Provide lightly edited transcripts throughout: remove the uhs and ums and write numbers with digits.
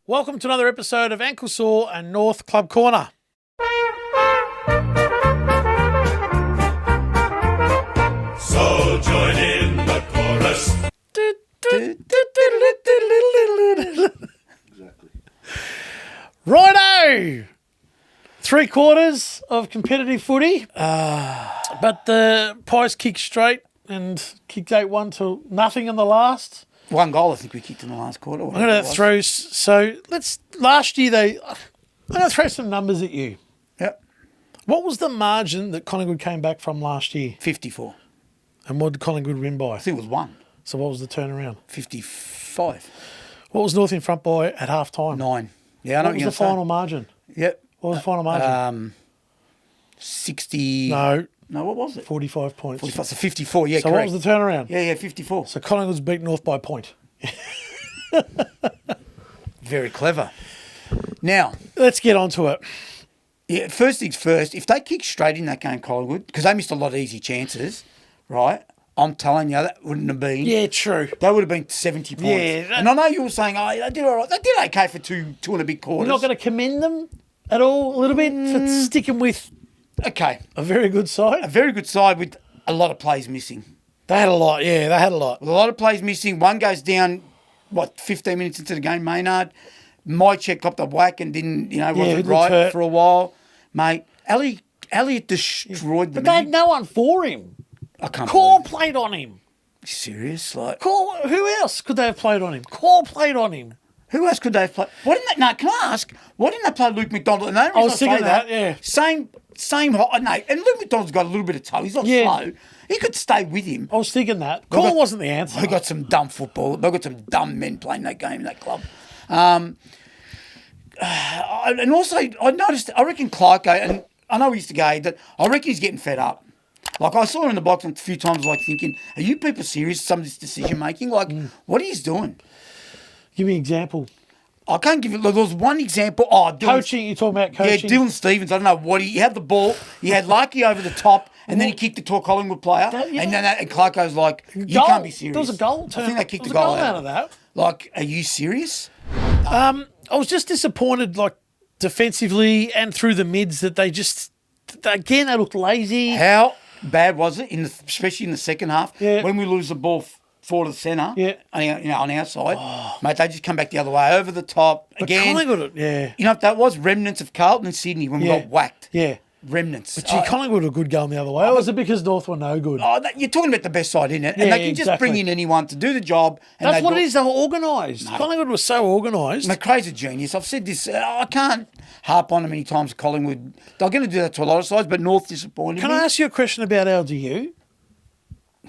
Welcome to another episode of Ankle Sore and North Club Corner. So join in the chorus. Exactly. Righto! 3/4 of competitive footy. But the Pies kicked straight and kicked 8-1 to nothing in the last. One goal, I think we kicked in the last quarter. I'm going to throw. So last year I'm going to throw some numbers at you. Yep. What was the margin that Collingwood came back from last year? 54. And what did Collingwood win by? I think it was 1. So what was the turnaround? 55. What was North in front by at half time? 9. Yeah, I know What was the final margin? Yep. What was the final margin? 60. No, what was it? 45 points. 45. So 54, yeah, So correct. what was the turnaround? Yeah, 54. So Collingwood's beat North by a point. Very clever. Now, Let's get on to it. yeah, first things first, if they kick straight in that game, Collingwood, because they missed a lot of easy chances, right? I'm telling you, that wouldn't have been. Yeah, true. That would have been 70 points. Yeah, and I know you were saying, oh, they did all right. They did okay for two and a bit quarters. We're not going to commend them at all, a little bit, for sticking with Okay. a very good A side. very good side with a lot of plays missing. They had a lot, yeah, they had a lot. With a lot of plays missing. One goes down, 15 minutes into the game, Maynard. Mychek got the whack and didn't, he wasn't looked right hurt. for a while. Mate, Elliot destroyed the But they had man. no one for him. I can't Call believe played on him. it. Serious? Like, Who else could they have played on him? Call played on him. who else could they have played? Why didn't they, no, can I ask, why didn't they play Luke McDonald? And the only I reason was say thinking that, yeah. Same height. No, and Luke McDonald's got a little bit of toe. He's not Yeah. slow. He could stay with him. I was thinking that. Call wasn't the answer. We got some dumb football. We've got some dumb men playing that game in that club. And also, I noticed, I reckon Clarko, and I know he's the gay, that I reckon he's getting fed up. Like, I saw him in the box a few times, like, thinking, are you people serious, some of this decision-making? Like, what are you doing? Give me an example. I can't give you, there was one example. Oh, Coaching, you're talking about coaching? Yeah, Dylan Stevens, I don't know what he had the ball, he had Larkey over the top, and then he kicked it to a Collingwood player, and Clarko's like, you can't be serious. There was a goal. I think they kicked the the goal out of that. Like, are you serious? I was just disappointed, like, defensively and through the mids, that they looked lazy. How bad was it, especially in the second half, Yeah. when we lose the ball forward to the centre, Yeah. on our side, mate, they just come back the other way, over the top, But again. Collingwood, yeah. You know what that was? Remnants of Carlton and Sydney when we Yeah. got whacked. Yeah. Remnants. But gee, Collingwood were good going the other way. Or was it because North were no good? You're talking about the best side, isn't it? And Yeah, they can just exactly. bring in anyone to do the job. And That's what it is. They were organised. Collingwood was so organised. McRae's a genius. I've said this. I can't harp on him many times. Collingwood, they're going to do that to a lot of sides, but North disappointed Can me. I ask you a question about LDU?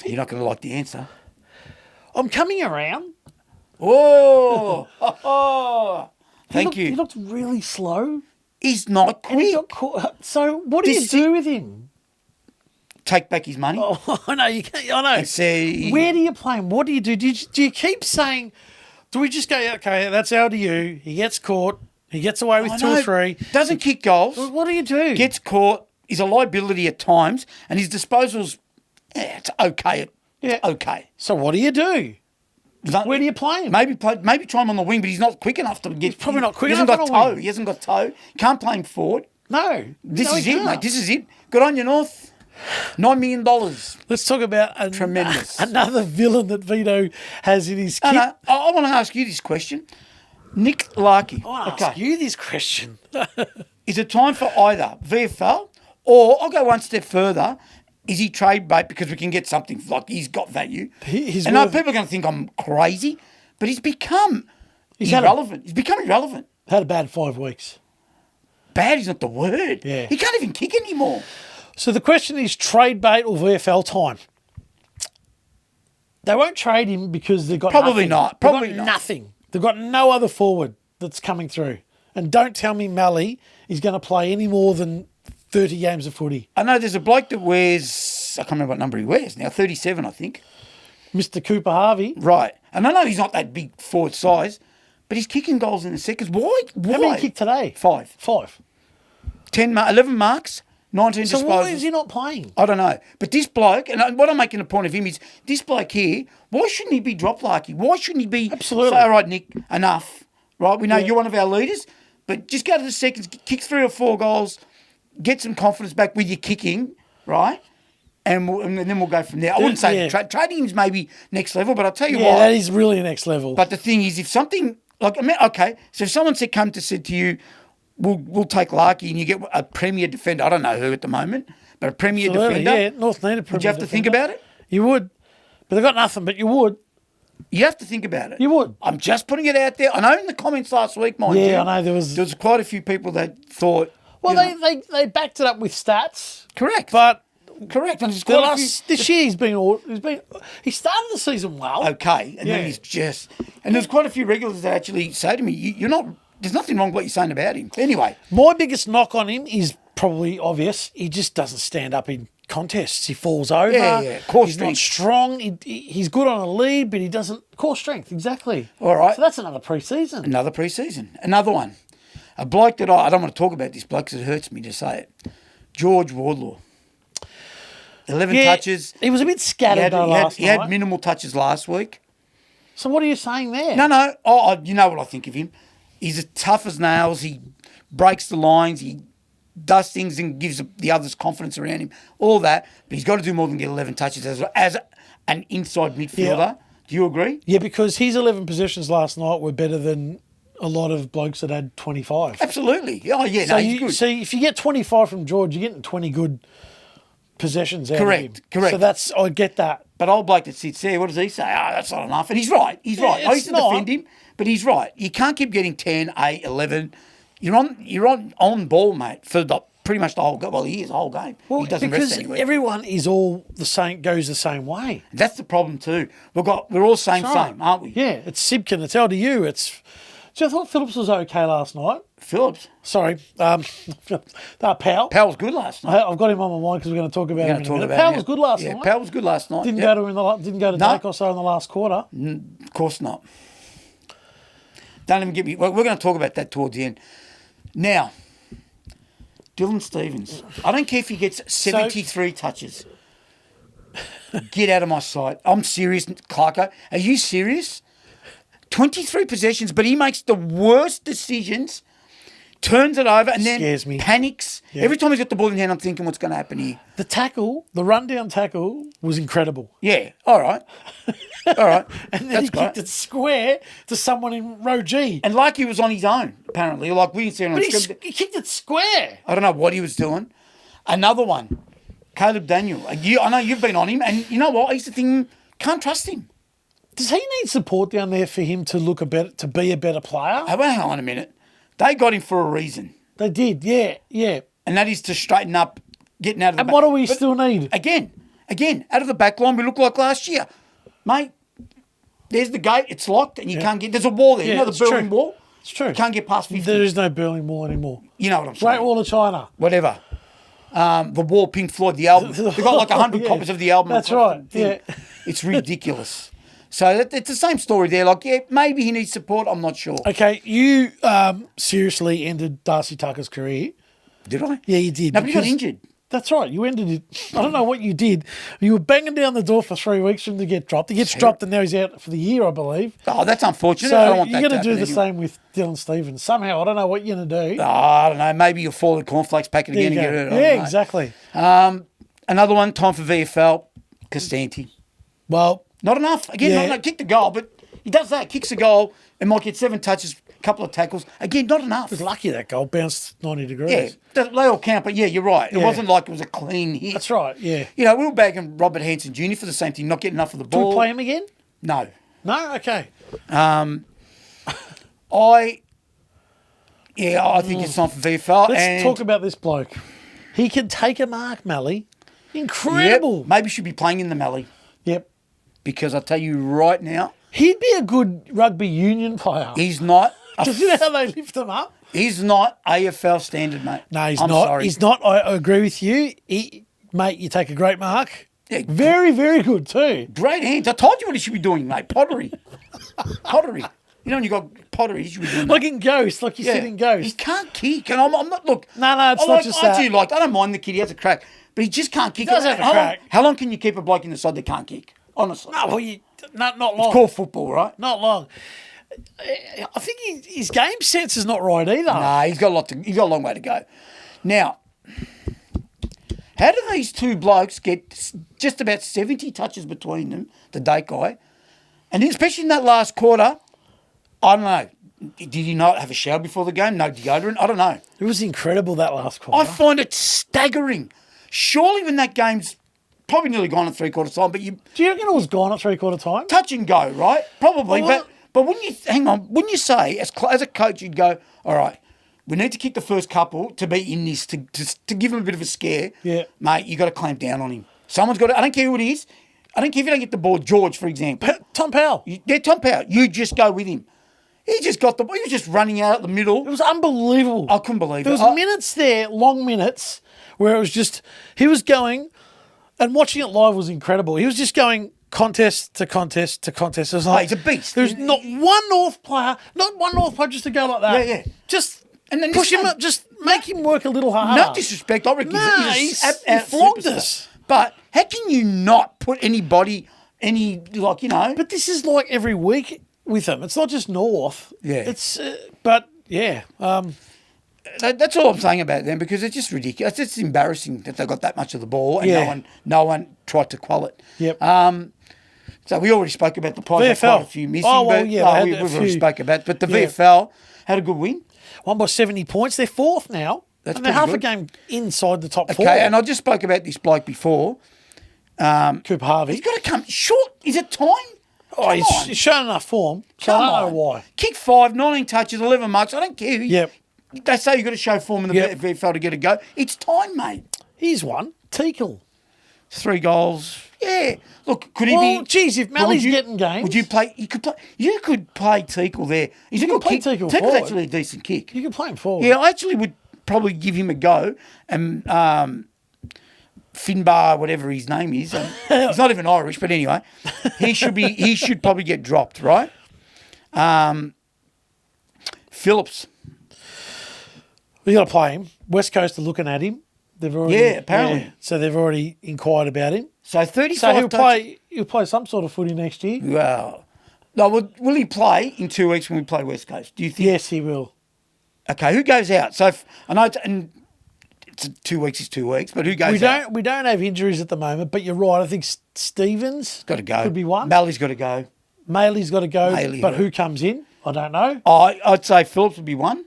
You're not going to like the answer. I'm coming around. Oh, thank He you. looked really slow. He's not And he quick. got caught. So what do you do with him? Take back his money. Oh, I know. You can't, I know. And say, Where do you play him? What do you do? Do you keep saying, do we just go, okay, that's LDU. He gets caught. He gets away with 2 or 3. Doesn't kick goals. What do you do? Gets caught. He's a liability at times, and his disposals, it's okay. It's okay. So what do you do? Where do you play him? Maybe try him on the wing, but he's not quick enough to get. He's probably not quick he enough hasn't got on a toe. wing. He hasn't got toe. Can't play him forward. No. This No, is he it, can't. mate. This is it. Good on you, North. $9 million. Let's talk about Tremendous. another villain that Vito has in his kit. No, I want to ask you this question. Nick Larkey. I want to ask you this question. Is it time for either VFL or, I'll go one step further, is he trade bait because we can get something, like he's got value? He's and I know worth- people are going to think I'm crazy, but he's become had irrelevant. He's become irrelevant. Had a bad 5 weeks. Bad is not the word. Yeah. He can't even kick anymore. So the question is trade bait or VFL time? They won't trade him because they've got Probably nothing. not. They've Probably got not. nothing. They've got no other forward that's coming through. And don't tell me Mally is going to play any more than 30 games of footy. I know there's a bloke that wears, I can't remember what number he wears now, 37, I think. Mr. Cooper Harvey. Right. And I know he's not that big forward size, but he's kicking goals in the seconds. Why? How many kicked today? 5. 5. 11 marks, 19 So disposals. why is he not playing? I don't know. But this bloke, and what I'm making a point of him is, this bloke here, why shouldn't he be dropped, Larky? Why shouldn't he be, Absolutely. say, all right, Nick, enough. right? We know you're one of our leaders, but just go to the seconds, kick 3 or 4 goals, get some confidence back with your kicking, right? And then we'll go from there. I wouldn't say trading is maybe next level, but I'll tell you what. that is really next level. But the thing is, if something like, okay, so if someone said to you, we'll take Larkey and you get a premier defender. I don't know who at the moment, but a premier defender. Yeah, North need a premier. Would you have to think about it? You would, but they've got nothing. But you would. You have to think about it. You would. I'm just putting it out there. I know in the comments last week, mind you. Yeah, I know there was quite a few people that thought. Well, they backed it up with stats. Correct. But correct. And this year he started the season well. Okay, and then he's just there's quite a few regulars that actually say to me, you're not. There's nothing wrong with what you're saying about him. Anyway, my biggest knock on him is probably obvious. He just doesn't stand up in contests. He falls over. Yeah. Core he's strength. not strong. He's good on a lead, but he doesn't. Core strength, exactly. All right. So that's another pre-season. Another one. A bloke that I don't want to talk about this bloke because it hurts me to say it. George Wardlaw. 11 touches. He was a bit scattered last night. He had minimal touches last week. So what are you saying there? No. You know what I think of him. He's as tough as nails. He breaks the lines. He does things and gives the others confidence around him. All that. But he's got to do more than get 11 touches as an inside midfielder. Yeah. Do you agree? Yeah, because his 11 possessions last night were better than a lot of blokes that had 25. Absolutely. Oh, yeah. So he's good. So if you get 25 from George, you're getting 20 good possessions out of him. Correct. So I get that. But old bloke that sits there, what does he say? That's not enough. And he's right. I used to defend him, but he's right. You can't keep getting 10, 8, 11. You're on ball, mate, for pretty much the whole game. Well, he is the whole game. Well, he doesn't because rest anywhere. everyone is all the same, goes the same way. That's the problem too. We're all same, aren't we? Yeah, it's Sibkin, it's LDU, So I thought Phillips was okay last night. Phillips? Sorry. Powell. Powell was good last night. I've got him on my mind because we're going to talk about him in a minute. Powell was good last night. Powell was good last night. Didn't go to Dake or so in the last quarter. Of course not. Don't even get me. We're going to talk about that towards the end. Now, Dylan Stephens. I don't care if he gets 73 touches. Get out of my sight. I'm serious, Clarko. Are you serious? 23 possessions, but he makes the worst decisions, turns it over, and then panics. Yeah. Every time he's got the ball in hand, I'm thinking, what's going to happen here? The rundown tackle was incredible. Yeah, all right. And then he kicked it square to someone in row G. And like he was on his own, apparently. Like we didn't see him on the screen. He kicked it square. I don't know what he was doing. Another one, Caleb Daniel. I know you've been on him, and you know what? I used to think, can't trust him. Does he need support down there for him to to be a better player? Oh, well, hang on a minute. They got him for a reason. They did, yeah. And that is to straighten up, getting out of the back. And what do we still need? Again, out of the back line, we look like last year. Mate, there's the gate, it's locked, and you can't get... There's a wall there, you know the Berlin Wall? It's true. You can't get past 50. There is no Berlin Wall anymore. You know what I'm saying. Great Wall of China. Whatever. The Wall, Pink Floyd, the album. They've got like 100 copies of the album. That's right, yeah. It's ridiculous. So it's the same story there. Like, yeah, maybe he needs support. I'm not sure. Okay, you seriously ended Darcy Tucker's career. Did I? Yeah, you did. No, but he got injured. That's right. You ended it. I don't know what you did. You were banging down the door for 3 weeks for him to get dropped. He gets dropped and now he's out for the year, I believe. Oh, that's unfortunate. So I don't want you're that going to do the anyway. same with Dylan Stephens. Somehow, I don't know what you're going to do. Oh, I don't know. Maybe you'll fall in cornflakes packet again and get it. Yeah, exactly. Another one, time for VFL, Costanti. Well... Not enough. Again, not enough. Kick the goal, but he does that. Kicks the goal and might get 7 touches, a couple of tackles. Again, not enough. He was lucky that goal bounced 90 degrees. Yeah, they all count, but yeah, you're right. It wasn't like it was a clean hit. That's right, yeah. You know, we were bagging Robert Hanson Jr. for the same thing, not getting enough of the ball. Do we play him again? No. No? Okay. I think it's time for VFL. Let's talk about this bloke. He can take a mark, Mally. Incredible. Yep. Maybe should be playing in the Mally. Yep. Because I'll tell you right now... He'd be a good rugby union player. He's not. Because you know how they lift him up? He's not AFL standard, mate. No, he's I'm not. Sorry. He's not. I agree with you. Mate, you take a great mark. Yeah, very, very good too. Great hands. I told you what he should be doing, mate. Pottery. Pottery. You know when you got pottery, you should be doing that. Like in Ghost, like you said in Ghost. He can't kick. And I'm not, look. No, it's not just that. I don't mind the kid. He has a crack. But he just can't kick. He does have a crack. How long can you keep a bloke in the side that can't kick? Honestly. No, well, not long. It's called football, right? Not long. I think his game sense is not right either. Nah, he's got a long way to go. Now, how do these two blokes get just about 70 touches between them, the date guy, and especially in that last quarter? I don't know. Did he not have a shower before the game? No deodorant? I don't know. It was incredible that last quarter. I find it staggering. Surely when that game's probably nearly gone at three-quarter time, but you Do you reckon it was gone at three-quarter time? touch and go, right? Probably, Well, but wouldn't you wouldn't you say as a coach you'd go, all right, we need to kick the first couple to be in this to give him a bit of a scare. Yeah. Mate, you got to clamp down on him. Someone's got to. I don't care who it is. I don't care if you don't get the ball. George, for example. Tom Powell. Tom Powell. You just go with him. He just got the ball. He was just running out the middle. It was unbelievable. I couldn't believe there it. There was minutes there, long minutes, where it was just, he was going, and watching it live was incredible. He was just going contest to contest to contest. It was like, he's a beast. There's not one North player just to go like that. Yeah. Just and then push him up, just make him work a little harder. No disrespect. I reckon he flogged us. But how can you not put anybody, But this is like every week with them. It's not just North. Yeah. It's, but yeah. That's all I'm saying about them because it's just ridiculous. It's embarrassing that they got that much of the ball and no one tried to quell it. Yep. So we already spoke about the Pies. VFL. Quite a few missing. We've already spoke about it. But the VFL had a good win. Won by 70 points. They're fourth now. That's and they're half good. a game inside the top four. Okay, and I just spoke about this bloke before. Cooper Harvey. He's got to come short. Is it time? He's shown enough form. So I don't know why. Kick 5, 19 touches, 11 marks. I don't care. Yep. They say you've got to show form in the VFL to get a go. It's time, mate. Here's one. Teakle. 3 goals. Yeah. Look, could he be? Well, geez, if Mally's getting games. Would you play? You could play Teakle there. He's a good kick. Teakle's actually a decent kick. You can play him forward. Yeah, I actually would probably give him a go. And Finbar, whatever his name is, he's not even Irish, but anyway, he should probably get dropped, right? Phillips. We got to play him. West Coast are looking at him. They've already, apparently. Yeah, so they've already inquired about him. So 35. So he'll play some sort of footy next year. Well, no. Will he play in 2 weeks when we play West Coast? Do you think? Yes, he will. Okay, who goes out? So I know, and it's 2 weeks is 2 weeks, but who goes out? We don't have injuries at the moment, but you're right. I think Stevens got to go. Could be one. Mally's got to go. Maley's got to go. But who comes in? I don't know. I'd say Phillips would be one.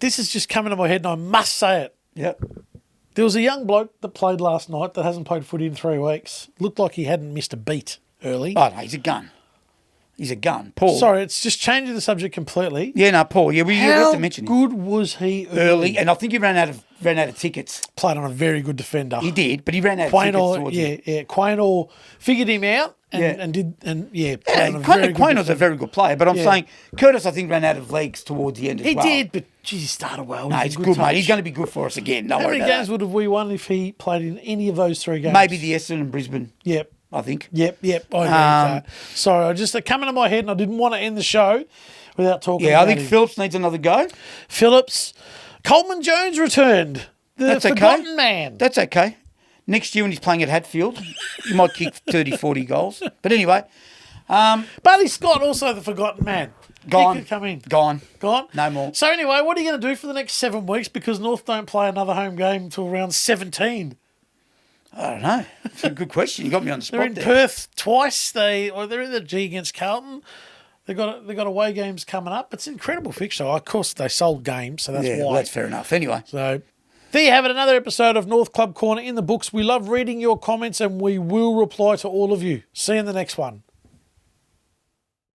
This is just coming to my head, and I must say it. Yep. There was a young bloke that played last night that hasn't played footy in 3 weeks. Looked like he hadn't missed a beat early. Oh, no, he's a gun. He's a gun. Paul. Sorry, it's just changing the subject completely. Yeah, no, Paul. Yeah, we have to mention him. How good was he early? And I think he ran out of tickets. Played on a very good defender. He did, but he ran out of tickets towards him. Quaynor figured him out played on a very good Quaynor's a very good player, but I'm saying Curtis, I think, ran out of legs towards the end as well. He did, but geez, he started well. No, he's good, mate. He's going to be good for us again. Don't worry about How many games would have we won if he played in any of those 3 games? Maybe the Essendon and Brisbane. Yep. I think. Yep. I agree with that. Sorry, I just coming to my head and I didn't want to end the show without talking about I think him. Phillips needs another go. Phillips. Coleman Jones returned. That's forgotten man. That's okay. Next year when he's playing at Hatfield, he might kick 30, 40 goals. But anyway. Bailey Scott, also the forgotten man. Gone. He could come in. Gone. No more. So anyway, what are you going to do for the next 7 weeks? Because North don't play another home game until round 17. I don't know. It's a good question. You got me on the spot. They're in Perth twice. They're in the G against Carlton. They got away games coming up. It's an incredible fixture. Of course, they sold games, so that's why. Well, that's fair enough. Anyway, so there you have it. Another episode of North Club Corner in the books. We love reading your comments, and we will reply to all of you. See you in the next one.